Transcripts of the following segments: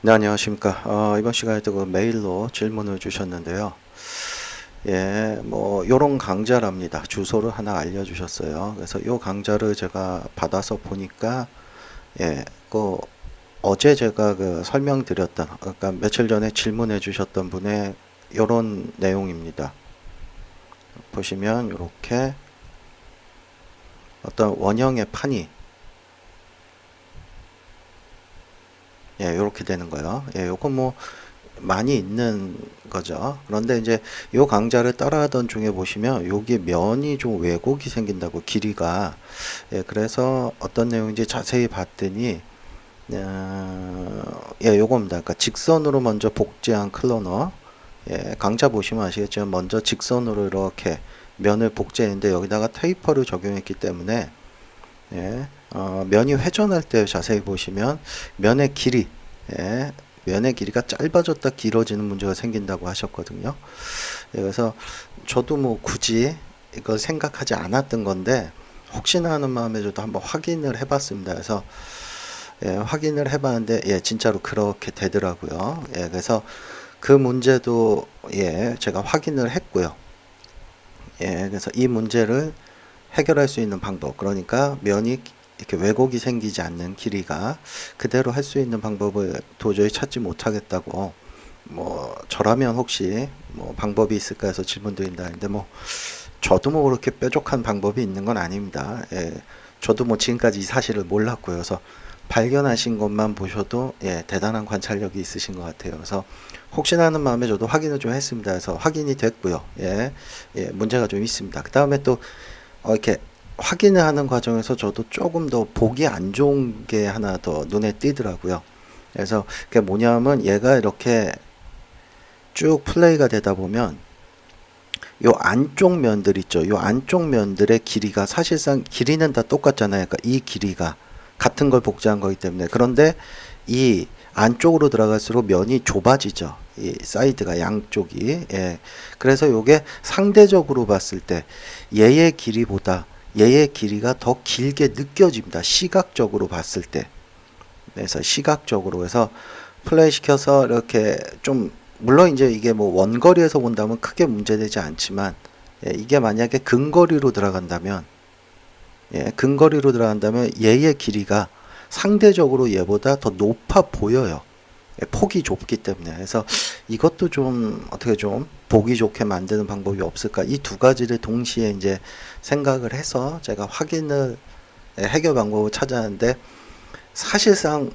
네, 안녕하십니까. 이번 시간에도 그 메일로 질문을 주셨는데요. 예, 뭐, 요런 강좌랍니다. 주소를 하나 알려주셨어요. 그래서 요 강좌를 제가 받아서 보니까, 예, 그, 어제 제가 그 설명드렸던, 그러니까 며칠 전에 질문해 주셨던 분의 요런 내용입니다. 보시면, 요렇게 어떤 원형의 판이, 예, 요렇게 되는 거예요. 예, 요거 뭐, 많이 있는 거죠. 그런데 이제 요 강좌를 따라하던 중에 보시면 여기 면이 좀 왜곡이 생긴다고 길이가 그래서 어떤 내용인지 자세히 봤더니 요겁니다. 그러니까 직선으로 먼저 복제한 클로너 강좌 보시면 아시겠지만 먼저 직선으로 이렇게 면을 복제했는데 여기다가 테이퍼를 적용했기 때문에 면이 회전할 때 자세히 보시면 면의 길이 예, 면의 길이가 짧아졌다 길어지는 문제가 생긴다고 하셨거든요. 그래서 저도 뭐 굳이 이걸 생각하지 않았던 건데 혹시나 하는 마음에 저도 한번 확인을 해봤습니다. 그래서 확인을 해봤는데 진짜로 그렇게 되더라고요. 그래서 그 문제도 제가 확인을 했고요. 그래서 이 문제를 해결할 수 있는 방법, 그러니까 면이 이렇게 왜곡이 생기지 않는 길이가 그대로 할 수 있는 방법을 도저히 찾지 못하겠다고 뭐 저라면 혹시 뭐 방법이 있을까 해서 질문 드린다 했는데 뭐 저도 뭐 그렇게 뾰족한 방법이 있는 건 아닙니다. 저도 뭐 지금까지 이 사실을 몰랐고요. 그래서 발견하신 것만 보셔도 대단한 관찰력이 있으신 것 같아요. 그래서 혹시나 하는 마음에 저도 확인을 좀 했습니다. 그래서 확인이 됐고요. 문제가 좀 있습니다. 그 다음에 또 이렇게 확인을 하는 과정에서 저도 조금 더 보기 안 좋은 게 하나 더 눈에 띄더라고요. 그래서 그게 뭐냐면 얘가 이렇게 쭉 플레이가 되다 보면 요 안쪽 면들 있죠. 요 안쪽 면들의 길이가 사실상 길이는 다 똑같잖아요. 그러니까 이 길이가 같은 걸 복제한 거기 때문에 그런데 이 안쪽으로 들어갈수록 면이 좁아지죠. 이 사이드가 양쪽이 그래서 요게 상대적으로 봤을 때 얘의 길이보다 얘의 길이가 더 길게 느껴집니다. 시각적으로 봤을 때. 그래서 시각적으로 해서 플레이 시켜서 이렇게 좀 물론 이제 이게 뭐 원거리에서 본다면 크게 문제되지 않지만 이게 만약에 근거리로 들어간다면 근거리로 들어간다면 얘의 길이가 상대적으로 얘보다 더 높아 보여요. 폭이 좁기 때문에. 그래서 이것도 좀 어떻게 좀 보기 좋게 만드는 방법이 없을까? 이 두 가지를 동시에 이제 생각을 해서 제가 확인을 해결 방법을 찾았는데 사실상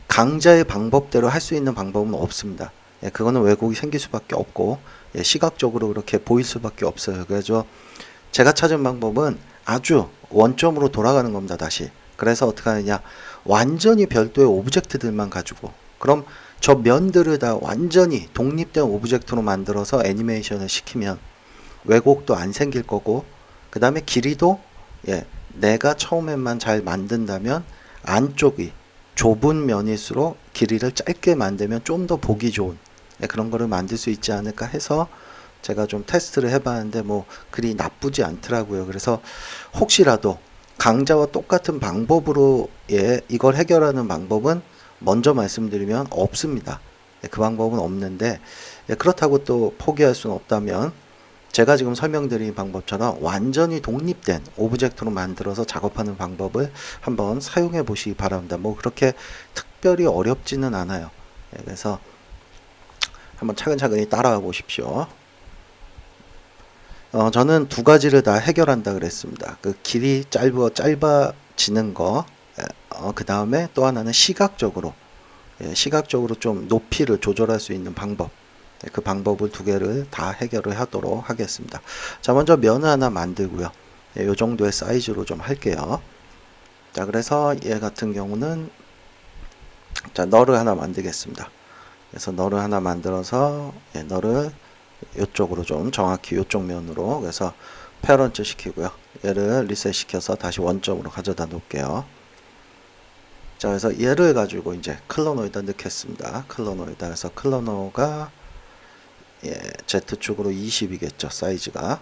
강자의 방법대로 할 수 있는 방법은 없습니다. 그거는 왜곡이 생길 수밖에 없고 시각적으로 그렇게 보일 수밖에 없어요. 그래서 제가 찾은 방법은 아주 원점으로 돌아가는 겁니다. 다시. 그래서 어떻게 하느냐 완전히 별도의 오브젝트들만 가지고 그럼 저 면들을 다 완전히 독립된 오브젝트로 만들어서 애니메이션을 시키면 왜곡도 안 생길 거고 그 다음에 길이도 내가 처음에만 잘 만든다면 안쪽이 좁은 면일수록 길이를 짧게 만들면 좀 더 보기 좋은 그런 거를 만들 수 있지 않을까 해서 제가 좀 테스트를 해봤는데 뭐 그리 나쁘지 않더라고요. 그래서 혹시라도 강좌와 똑같은 방법으로 이걸 해결하는 방법은 먼저 말씀드리면 없습니다. 그 방법은 없는데 그렇다고 또 포기할 수는 없다면 제가 지금 설명드린 방법처럼 완전히 독립된 오브젝트로 만들어서 작업하는 방법을 한번 사용해 보시기 바랍니다. 뭐 그렇게 특별히 어렵지는 않아요. 그래서 한번 차근차근히 따라가 보십시오. 저는 두 가지를 다 해결한다 그랬습니다. 그 길이 짧아지는 거, 그 다음에 또 하나는 시각적으로 좀 높이를 조절할 수 있는 방법. 그 방법을 두 개를 다 해결을 하도록 하겠습니다. 자, 먼저 면을 하나 만들고요. 이 정도의 사이즈로 좀 할게요. 자, 그래서 얘 같은 경우는 자, 널을 하나 만들겠습니다. 그래서 널을 하나 만들어서 널을 이쪽으로 좀 정확히 이쪽 면으로 그래서 패런트 시키고요. 얘를 리셋 시켜서 다시 원점으로 가져다 놓을게요. 자, 그래서 얘를 가지고 이제 클로노에다 넣겠습니다. 클로노에다 해서 클로노가 Z축으로 20이겠죠. 사이즈가.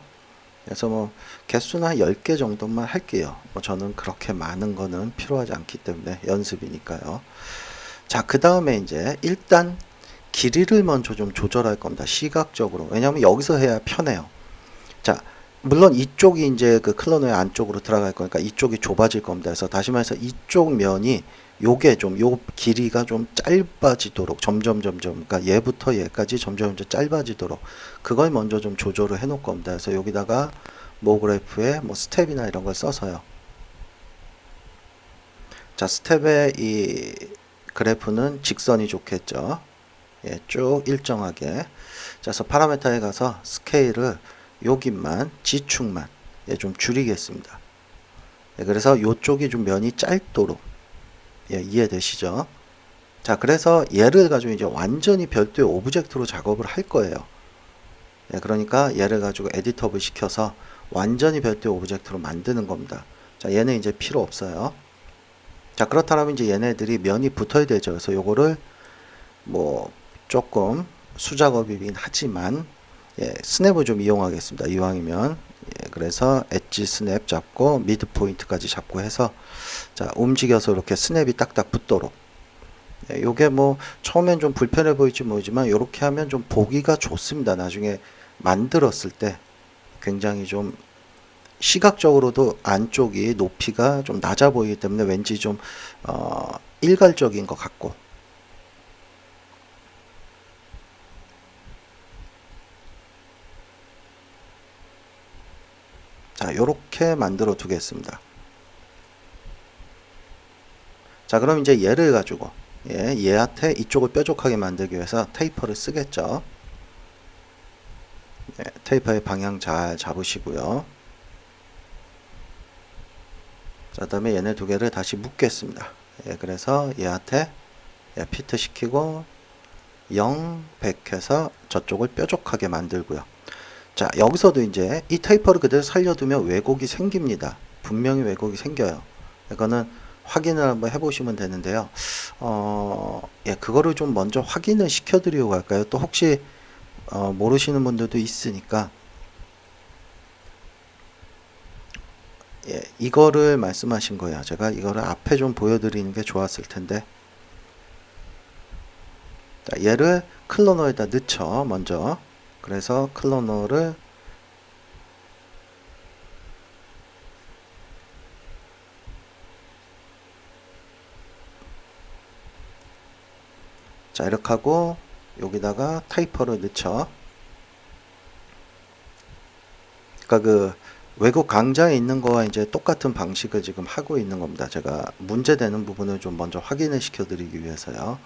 그래서 뭐 개수나 10개 정도만 할게요. 뭐 저는 그렇게 많은 거는 필요하지 않기 때문에 연습이니까요. 자, 그 다음에 이제 일단 길이를 먼저 좀 조절할 겁니다. 시각적으로. 왜냐하면 여기서 해야 편해요. 자, 물론 이쪽이 이제 그 클러너의 안쪽으로 들어갈 거니까 이쪽이 좁아질 겁니다. 그래서 다시 말해서 이쪽 면이 요게 좀, 요 길이가 좀 짧아지도록 점점, 그러니까 얘부터 얘까지 점점 짧아지도록 그걸 먼저 좀 조절을 해 놓을 겁니다. 그래서 여기다가 모그래프에 뭐 스텝이나 이런 걸 써서요. 자, 스텝의 이 그래프는 직선이 좋겠죠. 예, 쭉 일정하게. 자, 그래서 파라메터에 가서 스케일을 여기만 지축만 예, 좀 줄이겠습니다. 예, 그래서 요쪽이 좀 면이 짧도록 예, 이해되시죠? 자, 그래서 얘를 가지고 이제 완전히 별도의 오브젝트로 작업을 할 거예요. 예, 그러니까 얘를 가지고 에디터블 시켜서 완전히 별도의 오브젝트로 만드는 겁니다. 자, 얘는 이제 필요 없어요. 자, 그렇다면 이제 얘네들이 면이 붙어야 되죠. 그래서 요거를 뭐 조금 수작업이긴 하지만 예, 스냅을 좀 이용하겠습니다. 이왕이면 예, 그래서 엣지 스냅 잡고 미드 포인트까지 잡고 해서 자, 움직여서 이렇게 스냅이 딱딱 붙도록 예, 요게 뭐 처음엔 좀 불편해 보일지 모르지만 이렇게 하면 좀 보기가 좋습니다. 나중에 만들었을 때 굉장히 좀 시각적으로도 안쪽이 높이가 좀 낮아 보이기 때문에 왠지 좀 일괄적인 것 같고 자, 요렇게 만들어 두겠습니다. 자, 그럼 이제 얘를 가지고 예, 얘한테 이쪽을 뾰족하게 만들기 위해서 테이퍼를 쓰겠죠. 예, 테이퍼의 방향 잘 잡으시고요. 자, 그다음에 얘네 두 개를 다시 묶겠습니다. 예, 그래서 얘한테 예, 피트 시키고 0, 100 해서 저쪽을 뾰족하게 만들고요. 자, 여기서도 이제 이 테이퍼를 그대로 살려두면 왜곡이 생깁니다. 분명히 왜곡이 생겨요. 이거는 확인을 한번 해보시면 되는데요. 예, 그거를 좀 먼저 확인을 시켜드리고 갈까요? 또 혹시 모르시는 분들도 있으니까 예, 이거를 말씀하신 거예요. 제가 이거를 앞에 좀 보여드리는 게 좋았을 텐데 자, 얘를 클로너에다 넣죠. 먼저 그래서 클로너를 자, 이렇게 하고 여기다가 타이퍼를 넣죠. 그러니까 그 외국 강좌에 있는 거와 이제 똑같은 방식을 지금 하고 있는 겁니다. 제가 문제되는 부분을 좀 먼저 확인을 시켜드리기 위해서요.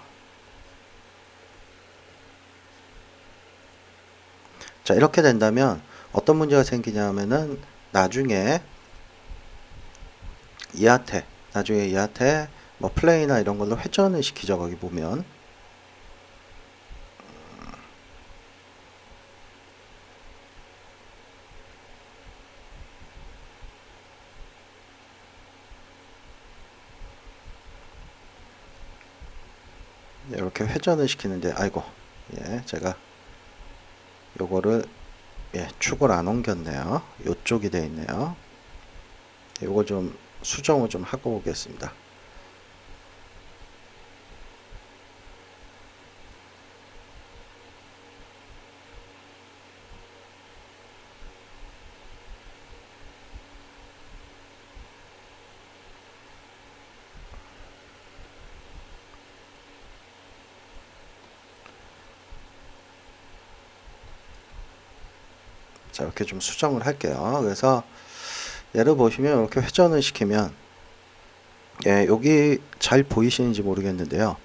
자, 이렇게 된다면 어떤 문제가 생기냐면은 나중에 얘한테 뭐 플레이나 이런 걸로 회전을 시키죠. 거기 보면 이렇게 회전을 시키는데 아이고 예, 제가 요거를 예, 축을 안 옮겼네요. 요쪽이 돼 있네요. 요거 좀 수정을 좀 하고 오겠습니다. 자, 이렇게 좀 수정을 할게요. 그래서 얘를 보시면 이렇게 회전을 시키면 예, 여기 잘 보이시는지 모르겠는데요.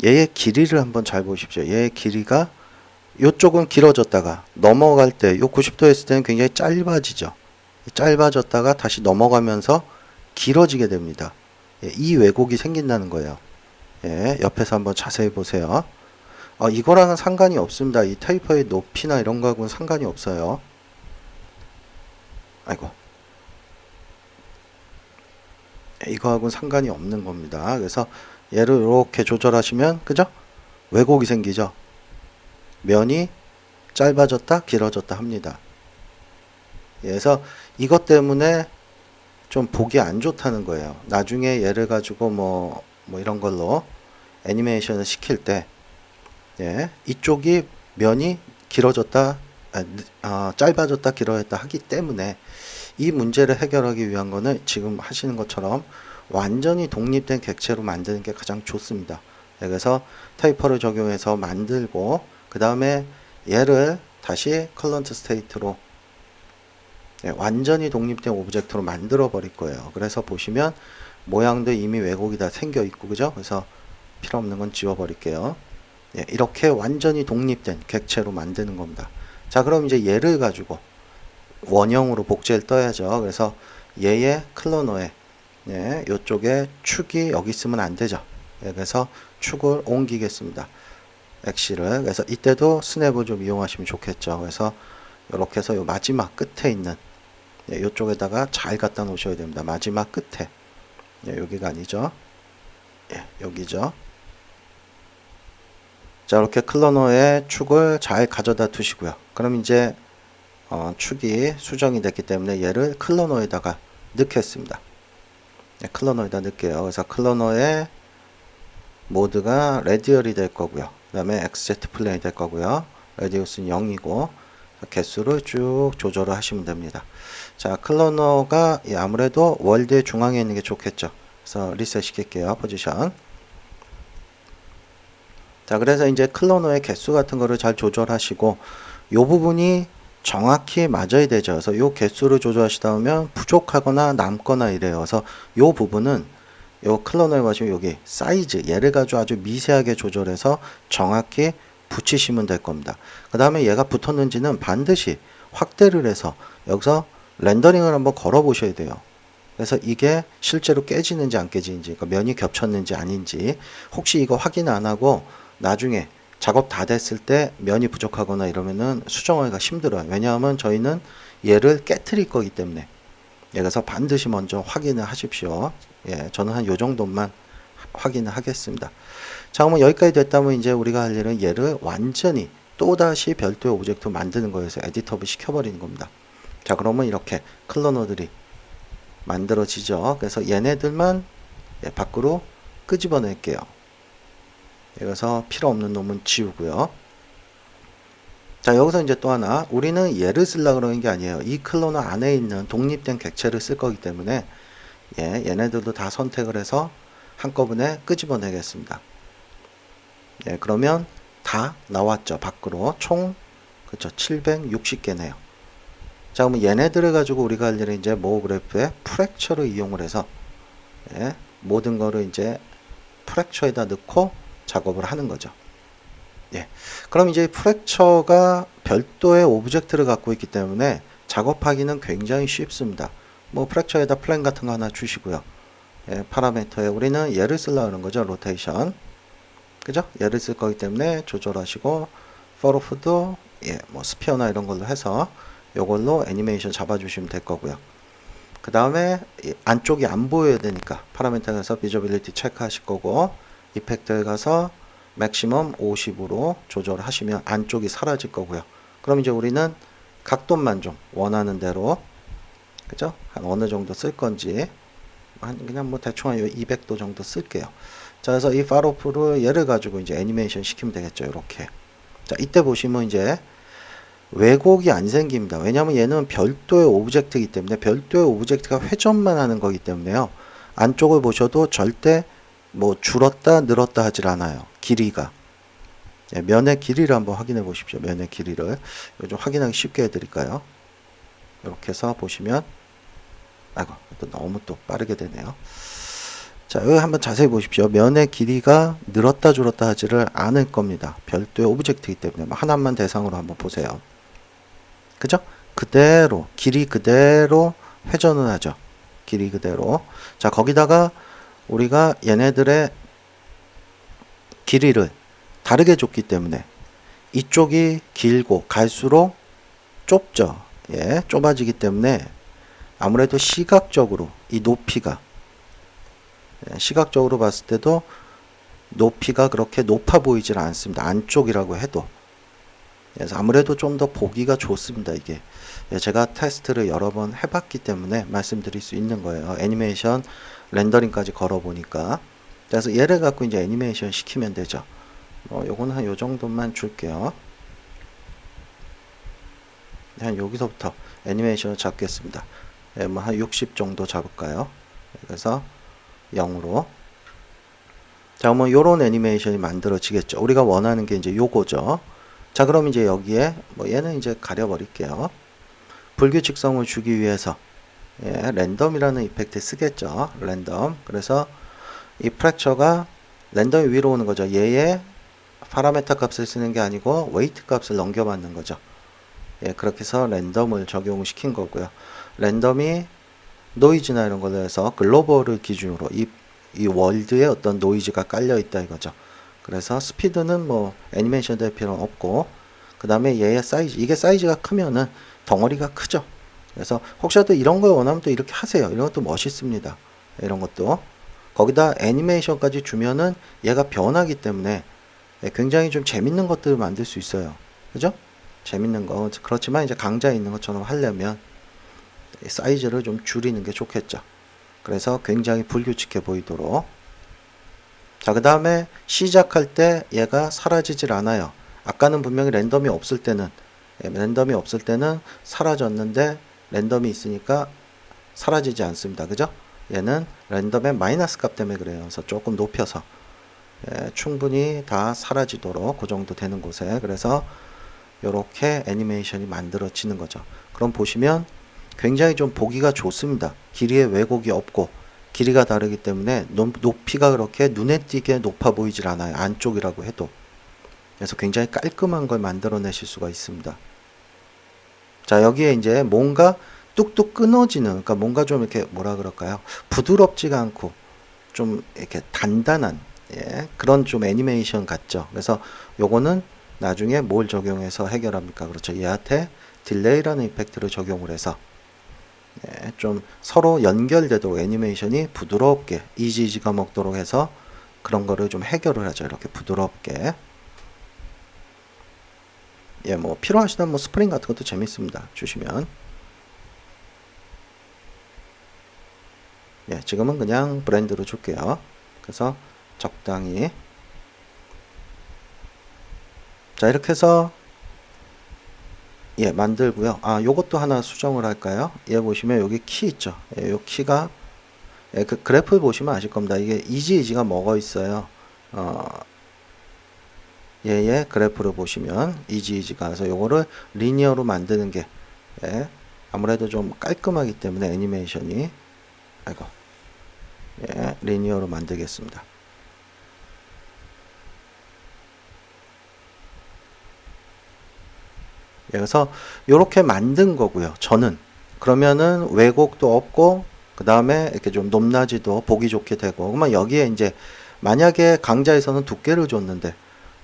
얘의 길이를 한번 잘 보십시오. 얘의 길이가 이쪽은 길어졌다가 넘어갈 때 요 90도 했을 때는 굉장히 짧아지죠. 짧아졌다가 다시 넘어가면서 길어지게 됩니다. 예, 이 왜곡이 생긴다는 거예요. 예, 옆에서 한번 자세히 보세요. 이거랑은 상관이 없습니다. 이 테이퍼의 높이나 이런 거하고는 상관이 없어요. 아이고. 이거하고는 상관이 없는 겁니다. 그래서 얘를 이렇게 조절하시면 그죠? 왜곡이 생기죠. 면이 짧아졌다 길어졌다 합니다. 그래서 이것 때문에 좀 보기 안 좋다는 거예요. 나중에 얘를 가지고 뭐 이런 걸로 애니메이션을 시킬 때 이쪽이 면이 길어졌다, 짧아졌다, 길어졌다 하기 때문에 이 문제를 해결하기 위한 거는 지금 하시는 것처럼 완전히 독립된 객체로 만드는 게 가장 좋습니다. 그래서 테이퍼를 적용해서 만들고 그 다음에 얘를 다시 current state로 완전히 독립된 오브젝트로 만들어 버릴 거예요. 그래서 보시면 모양도 이미 왜곡이 다 생겨 있고, 그죠? 그래서 필요 없는 건 지워 버릴게요. 이렇게 완전히 독립된 객체로 만드는 겁니다. 자, 그럼 이제 얘를 가지고 원형으로 복제를 떠야죠. 그래서 얘의 클로너에 이쪽에 축이 여기 있으면 안 되죠. 그래서 축을 옮기겠습니다. 엑시를. 그래서 이때도 스냅을 좀 이용하시면 좋겠죠. 그래서 이렇게 해서 요 마지막 끝에 있는 이쪽에다가 잘 갖다 놓으셔야 됩니다. 마지막 끝에. 여기가 아니죠. 여기죠. 자, 이렇게 클로너에 축을 잘 가져다 두시고요. 그럼 이제 축이 수정이 됐기 때문에 얘를 클로너에다가 넣겠습니다. 클로너에다 넣을게요. 그래서 클로너의 모드가 레디얼이 될 거고요. 그 다음에 XZ 플레인이 될 거고요. 레디우스는 0이고 개수를 쭉 조절을 하시면 됩니다. 자, 클로너가 아무래도 월드의 중앙에 있는 게 좋겠죠. 그래서 리셋 시킬게요. 포지션. 자, 그래서 이제 클로너의 개수 같은 거를 잘 조절하시고 이 부분이 정확히 맞아야 되죠. 그래서 이 개수를 조절하시다 보면 부족하거나 남거나 이래요. 그래서 이 부분은 요 클로너에 가시면 여기 사이즈 얘를 가지고 아주 미세하게 조절해서 정확히 붙이시면 될 겁니다. 그 다음에 얘가 붙었는지는 반드시 확대를 해서 여기서 렌더링을 한번 걸어 보셔야 돼요. 그래서 이게 실제로 깨지는지 안 깨지는지, 그러니까 면이 겹쳤는지 아닌지, 혹시 이거 확인 안 하고 나중에 작업 다 됐을 때 면이 부족하거나 이러면은 수정하기가 힘들어요. 왜냐하면 저희는 얘를 깨트릴 거기 때문에. 그래서 반드시 먼저 확인을 하십시오. 저는 한 요 정도만 확인을 하겠습니다. 자, 그러면 여기까지 됐다면 이제 우리가 할 일은 얘를 완전히 또다시 별도의 오브젝트 만드는 거여서 에디터블 시켜버리는 겁니다. 자, 그러면 이렇게 클로너들이 만들어지죠. 그래서 얘네들만 밖으로 끄집어낼게요. 그래서 필요 없는 놈은 지우고요. 자, 여기서 이제 또 하나, 우리는 얘를 쓰려고 그러는 게 아니에요. 이 클로너 안에 있는 독립된 객체를 쓸 거기 때문에 얘네들도 다 선택을 해서 한꺼번에 끄집어내겠습니다. 그러면 다 나왔죠. 밖으로 총 그렇죠. 760개네요. 자, 그러면 얘네들을 가지고 우리가 할 일은 이제 모어 그래프의 프랙처를 이용을 해서 모든 거를 이제 프랙처에다 넣고 작업을 하는 거죠. 그럼 이제 프랙처가 별도의 오브젝트를 갖고 있기 때문에 작업하기는 굉장히 쉽습니다. 뭐 프랙처에다 플랜 같은 거 하나 주시고요. 파라미터에 우리는 얘를 쓰려고 하는 거죠. 로테이션. 그죠? 얘를 쓸 거기 때문에 조절하시고 포로프도 뭐 스피어나 이런 걸로 해서 요걸로 애니메이션 잡아주시면 될 거고요. 그 다음에 안쪽이 안 보여야 되니까 파라미터에 가서 비저빌리티 체크하실 거고 이펙트에 가서 맥시멈 50으로 조절하시면 안쪽이 사라질 거고요. 그럼 이제 우리는 각도만 좀 원하는 대로 그죠? 한 어느 정도 쓸 건지 그냥 뭐 대충 한 200도 정도 쓸게요. 자, 그래서 이 파로프를 얘를 가지고 이제 애니메이션 시키면 되겠죠. 이렇게. 자, 이때 보시면 이제 왜곡이 안 생깁니다. 왜냐하면 얘는 별도의 오브젝트이기 때문에 별도의 오브젝트가 회전만 하는 거기 때문에요. 안쪽을 보셔도 절대 뭐 줄었다 늘었다 하질 않아요. 길이가. 면의 길이를 한번 확인해 보십시오. 면의 길이를. 이거 좀 확인하기 쉽게 해드릴까요? 이렇게 해서 보시면 아이고 또 너무 또 빠르게 되네요. 자, 여기 한번 자세히 보십시오. 면의 길이가 늘었다 줄었다 하지를 않을 겁니다. 별도의 오브젝트이기 때문에 하나만 대상으로 한번 보세요. 그죠? 그대로 길이 그대로 회전을 하죠. 길이 그대로. 자, 거기다가 우리가 얘네들의 길이를 다르게 줬기 때문에 이쪽이 길고 갈수록 좁죠. 좁아지기 때문에 아무래도 시각적으로 이 높이가 시각적으로 봤을 때도 높이가 그렇게 높아 보이질 않습니다. 안쪽이라고 해도. 그래서 아무래도 좀 더 보기가 좋습니다. 이게 제가 테스트를 여러 번 해봤기 때문에 말씀드릴 수 있는 거예요. 애니메이션 렌더링까지 걸어보니까. 그래서 얘를 갖고 이제 애니메이션 시키면 되죠. 요거는 한 요 정도만 줄게요. 한 여기서부터 애니메이션을 잡겠습니다. 예, 뭐 한 60 정도 잡을까요? 그래서 0으로. 자, 뭐 요런 애니메이션이 만들어지겠죠. 우리가 원하는 게 이제 요거죠. 자, 그럼 이제 여기에 뭐 얘는 이제 가려버릴게요. 불규칙성을 주기 위해서 예, 랜덤이라는 이펙트 쓰겠죠. 랜덤. 그래서 이 프랙처가 랜덤이 위로 오는 거죠. 얘의 파라메터 값을 쓰는 게 아니고 웨이트 값을 넘겨받는 거죠. 예, 그렇게 해서 랜덤을 적용시킨 거고요. 랜덤이 노이즈나 이런 걸로 해서 글로벌을 기준으로 이 월드에 어떤 노이즈가 깔려 있다 이거죠. 그래서 스피드는 뭐 애니메이션 될 필요는 없고, 그 다음에 얘의 사이즈, 이게 사이즈가 크면은 덩어리가 크죠. 그래서 혹시라도 이런 걸 원하면 또 이렇게 하세요. 이런 것도 멋있습니다. 이런 것도 거기다 애니메이션까지 주면은 얘가 변하기 때문에 굉장히 좀 재밌는 것들을 만들 수 있어요. 그죠? 재밌는 거. 그렇지만 이제 강좌에 있는 것처럼 하려면 사이즈를 좀 줄이는 게 좋겠죠. 그래서 굉장히 불규칙해 보이도록. 자, 그 다음에 시작할 때 얘가 사라지질 않아요. 아까는 분명히 랜덤이 없을 때는 사라졌는데 랜덤이 있으니까 사라지지 않습니다. 그죠? 얘는 랜덤의 마이너스 값 때문에 그래요. 그래서 조금 높여서 충분히 다 사라지도록 그 정도 되는 곳에, 그래서 이렇게 애니메이션이 만들어지는 거죠. 그럼 보시면 굉장히 좀 보기가 좋습니다. 길이의 왜곡이 없고 길이가 다르기 때문에 높이가 그렇게 눈에 띄게 높아 보이질 않아요. 안쪽이라고 해도. 그래서 굉장히 깔끔한 걸 만들어내실 수가 있습니다. 자, 여기에 이제 뭔가 뚝뚝 끊어지는, 그러니까 뭔가 좀 이렇게 뭐라 그럴까요? 부드럽지가 않고 좀 이렇게 단단한 그런 좀 애니메이션 같죠. 그래서 요거는 나중에 뭘 적용해서 해결합니까? 그렇죠. 얘한테 딜레이라는 이펙트를 적용을 해서 좀 서로 연결되도록 애니메이션이 부드럽게 이지이지가 먹도록 해서 그런 거를 좀 해결을 하죠. 이렇게 부드럽게. 예, 뭐 필요하시다면 뭐 스프링 같은 것도 재밌습니다. 주시면. 예, 지금은 그냥 브랜드로 줄게요. 그래서 적당히. 자, 이렇게 해서 예, 만들고요. 아, 요것도 하나 수정을 할까요? 예, 보시면 여기 키 있죠. 예, 요 키가 그 그래프 보시면 아실 겁니다. 이게 이지이지가 먹어 있어요. 얘의 그래프를 보시면 이지이지가, 그래서 요거를 리니어로 만드는 게 아무래도 좀 깔끔하기 때문에 애니메이션이 리니어로 만들겠습니다. 그래서 이렇게 만든 거고요. 저는 그러면은 왜곡도 없고 그 다음에 이렇게 좀 높낮이도 보기 좋게 되고, 그러면 여기에 이제 만약에 강좌에서는 두께를 줬는데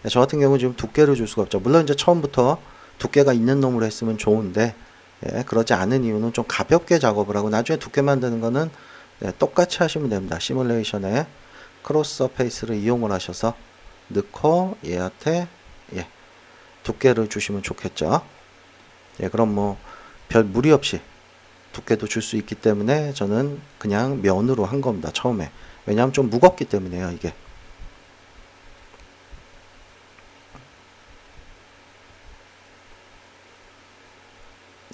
저 같은 경우는 지금 두께를 줄 수가 없죠. 물론 이제 처음부터 두께가 있는 놈으로 했으면 좋은데 그러지 않은 이유는 좀 가볍게 작업을 하고 나중에 두께 만드는 거는 똑같이 하시면 됩니다. 시뮬레이션에 크로스 서페이스를 이용을 하셔서 넣고 얘한테 두께를 주시면 좋겠죠. 그럼 뭐 별 무리 없이 두께도 줄 수 있기 때문에 저는 그냥 면으로 한 겁니다. 처음에. 왜냐하면 좀 무겁기 때문에요. 이게.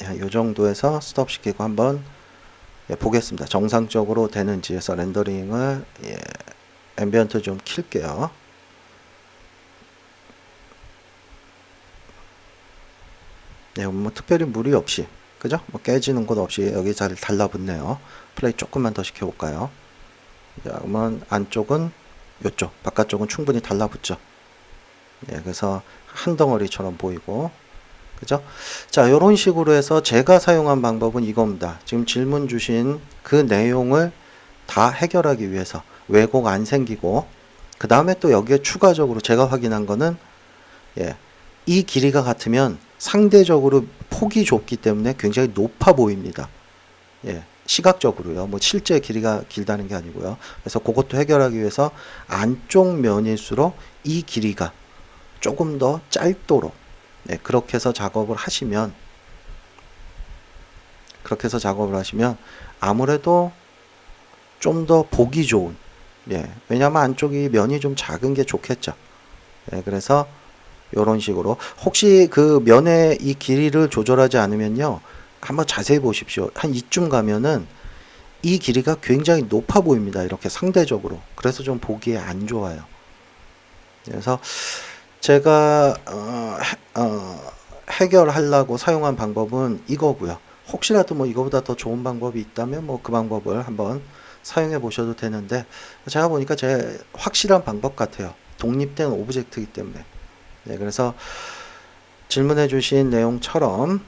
이 정도에서 스톱 시키고 한번 보겠습니다. 정상적으로 되는지 해서 렌더링을 앰비언트 좀 킬게요. 뭐 특별히 무리 없이, 그죠? 뭐 깨지는 곳 없이 여기 잘 달라붙네요. 플레이 조금만 더 시켜볼까요? 자, 그러면 안쪽은 이쪽, 바깥쪽은 충분히 달라붙죠. 그래서 한 덩어리처럼 보이고, 그죠? 자, 요런 식으로 해서 제가 사용한 방법은 이겁니다. 지금 질문 주신 그 내용을 다 해결하기 위해서 왜곡 안 생기고, 그 다음에 또 여기에 추가적으로 제가 확인한 거는 이 길이가 같으면 상대적으로 폭이 좁기 때문에 굉장히 높아 보입니다. 시각적으로요. 뭐 실제 길이가 길다는 게 아니고요. 그래서 그것도 해결하기 위해서 안쪽 면일수록 이 길이가 조금 더 짧도록 그렇게 해서 작업을 하시면 아무래도 좀 더 보기 좋은 예, 왜냐하면 안쪽이 면이 좀 작은 게 좋겠죠. 예, 그래서 이런 식으로 혹시 그 면의 이 길이를 조절하지 않으면요, 한번 자세히 보십시오. 한 이쯤 가면은 이 길이가 굉장히 높아 보입니다. 이렇게 상대적으로. 그래서 좀 보기에 안 좋아요. 그래서 제가 해결하려고 사용한 방법은 이거고요. 혹시라도 뭐 이거보다 더 좋은 방법이 있다면 뭐 그 방법을 한번 사용해 보셔도 되는데, 제가 보니까 제 확실한 방법 같아요. 독립된 오브젝트이기 때문에. 네, 그래서 질문해 주신 내용처럼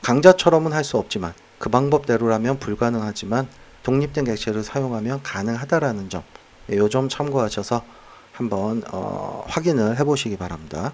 강좌처럼은 할 수 없지만 그 방법대로라면 불가능하지만 독립된 객체를 사용하면 가능하다라는 점, 이 점 참고하셔서 한번 확인을 해 보시기 바랍니다.